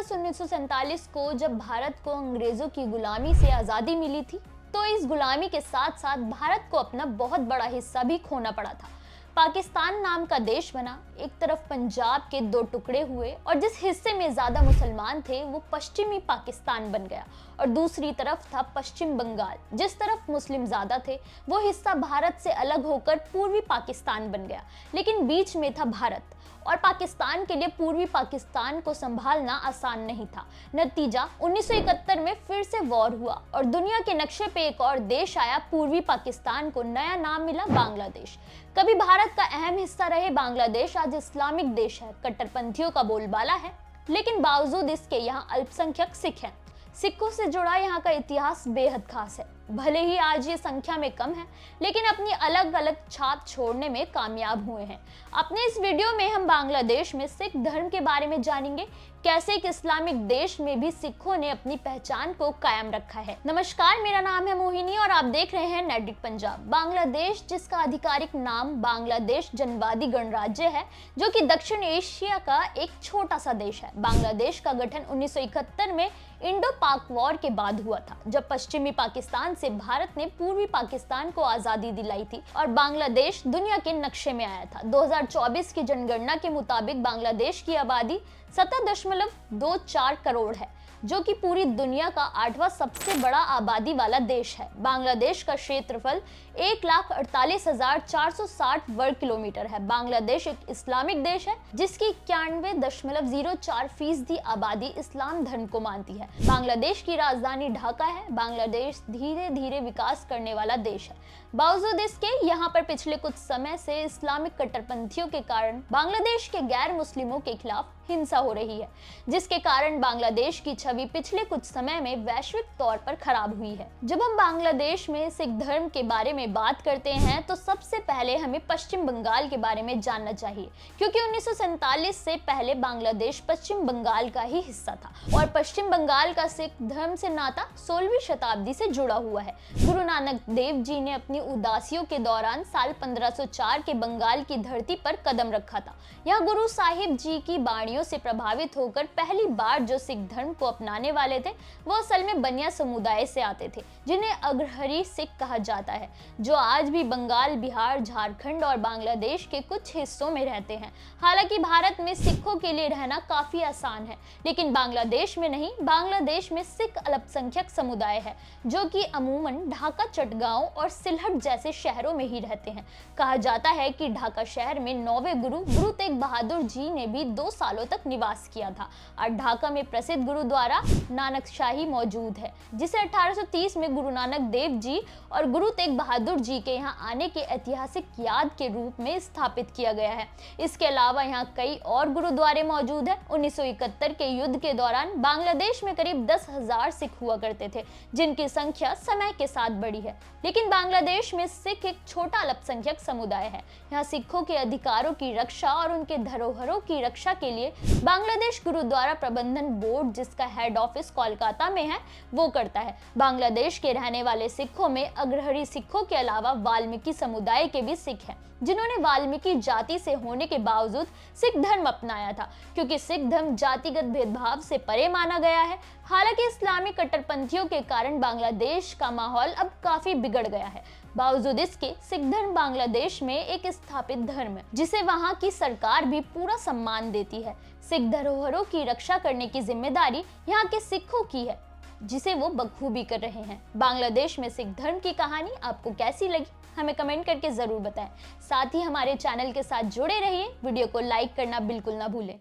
अगस्त 1947 को जब भारत को अंग्रेजों की गुलामी से आज़ादी मिली थी, तो इस गुलामी के साथ साथ भारत को अपना बहुत बड़ा हिस्सा भी खोना पड़ा था। पाकिस्तान नाम का देश बना, एक तरफ पंजाब के दो टुकड़े हुए और जिस हिस्से में ज्यादा मुसलमान थे वो पश्चिमी पाकिस्तान बन गया, और दूसरी तरफ था पश्चिम बंगाल, जिस तरफ मुस्लिम ज्यादा थे वो हिस्सा भारत से अलग होकर पूर्वी पाकिस्तान बन गया। लेकिन बीच में था भारत, और पाकिस्तान के लिए पूर्वी पाकिस्तान को संभालना आसान नहीं था। नतीजा 1971 में फिर से वॉर हुआ और दुनिया के नक्शे पे एक और देश आया। पूर्वी पाकिस्तान को नया नाम मिला बांग्लादेश। कभी भारत का अहम हिस्सा रहे बांग्लादेश आज इस्लामिक देश है, कट्टरपंथियों का बोलबाला है, लेकिन बावजूद इसके यहाँ अल्पसंख्यक सिख हैं। सिखों से जुड़ा यहाँ का इतिहास बेहद खास है। भले ही आज ये संख्या में कम है, लेकिन अपनी अलग अलग छाप छोड़ने में कामयाब हुए हैं। अपने इस वीडियो में हम बांग्लादेश में सिख धर्म के बारे में जानेंगे, कैसे एक इस्लामिक देश में भी सिखों ने अपनी पहचान को कायम रखा है। नमस्कार, मेरा नाम है मोहिनी और आप देख रहे हैं नेडिट पंजाब। बांग्लादेश, जिसका आधिकारिक नाम बांग्लादेश जनवादी गणराज्य है, जो कि दक्षिण एशिया का एक छोटा सा देश है। बांग्लादेश का गठन 1971 में इंडो पाक वॉर के बाद हुआ था, जब पश्चिमी पाकिस्तान से भारत ने पूर्वी पाकिस्तान को आजादी दिलाई थी और बांग्लादेश दुनिया के नक्शे में आया था। 2024 की जनगणना के मुताबिक बांग्लादेश की आबादी 17.24 करोड़ है, जो कि पूरी दुनिया का 8वां सबसे बड़ा आबादी वाला देश है। बांग्लादेश का क्षेत्रफल 1,48,460 वर्ग किलोमीटर है। बांग्लादेश एक इस्लामिक देश है, जिसकी 91.04% आबादी इस्लाम धर्म को मानती है। बांग्लादेश की राजधानी ढाका है। बांग्लादेश धीरे धीरे विकास करने वाला देश है। बावजूद इसके यहाँ पर पिछले कुछ समय से इस्लामिक कट्टरपंथियों के कारण बांग्लादेश के गैर मुस्लिमों के खिलाफ हिंसा हो रही है, जिसके कारण बांग्लादेश की छवि पिछले कुछ समय में वैश्विक तौर पर खराब हुई है। जब हम बांग्लादेश में सिख धर्म के बारे में बात करते हैं तो सबसे पहले हमें पश्चिम बंगाल के बारे में जानना चाहिए, क्योंकि 1947 से पहले बांग्लादेश पश्चिम बंगाल का ही हिस्सा था और पश्चिम बंगाल का सिख धर्म से नाता 16वीं शताब्दी से जुड़ा हुआ है। गुरु नानक देव जी ने अपनी उदासियों के दौरान साल 1504 के बंगाल की धरती पर कदम रखा था। यहाँ गुरु साहिब जी की बाणियों से प्रभावित होकर पहली बार जो सिख धर्म को अपनाने वाले थे वो असल में बनिया समुदाय से आते थे, जिन्हें अग्रहरी सिख कहा जाता है, जो आज भी बंगाल, बिहार, झारखंड और बांग्लादेश के कुछ हिस्सों में रहते हैं। हालांकि भारत में सिखों के लिए रहना काफी आसान है, लेकिन बांग्लादेश में नहीं। बांग्लादेश में सिख अल्पसंख्यक समुदाय है, जो कि अमूमन ढाका, चटगांव और सिलहट जैसे शहरों में ही रहते हैं। कहा जाता है कि ढाका शहर में 9वें गुरु तेग बहादुर जी ने भी 2 सालों तक निवास किया था और ढाका में प्रसिद्ध गुरुद्वारा नानकशाही मौजूद है, जिसे 1830 में गुरु नानक देव जी और गुरु तेग बहादुर जी के यहाँ आने के ऐतिहासिक याद के रूप में स्थापित किया गया है। इसके अलावा यहाँ कई और गुरुद्वारे मौजूद है। 1971 के युद्ध के दौरान बांग्लादेश में करीब 10,000 सिख हुआ करते थे, जिनकी संख्या समय के साथ बढ़ी है। लेकिन बांग्लादेश में सिख एक छोटा अल्पसंख्यक समुदाय है। यहाँ सिखों के अधिकारों की रक्षा और उनके धरोहरों की रक्षा के लिए बांग्लादेश गुरुद्वारा प्रबंधन बोर्ड, जिसका हेड ऑफिस कोलकाता में है, वो करता है। बांग्लादेश के रहने वाले सिखों में अग्रहरी सिखों के अलावा वाल्मीकि समुदाय के भी सिख हैं, जिन्होंने वाल्मीकि जाति से होने के बावजूद सिख धर्म अपनाया था, क्योंकि सिख धर्म जातिगत भेदभाव से परे माना गया है। हालांकि इस्लामी कट्टरपंथियों के कारण बांग्लादेश का माहौल अब काफी बिगड़ गया है। बावजूद इसके सिख धर्म बांग्लादेश में एक स्थापित धर्म है, जिसे वहां की सरकार भी पूरा सम्मान देती है। सिख धरोहरों की रक्षा करने की जिम्मेदारी यहाँ के सिखों की है, जिसे वो बखूबी कर रहे हैं। बांग्लादेश में सिख धर्म की कहानी आपको कैसी लगी, हमें कमेंट करके जरूर बताएं। साथ ही हमारे चैनल के साथ जुड़े रहिए। वीडियो को लाइक करना बिल्कुल ना भूलें।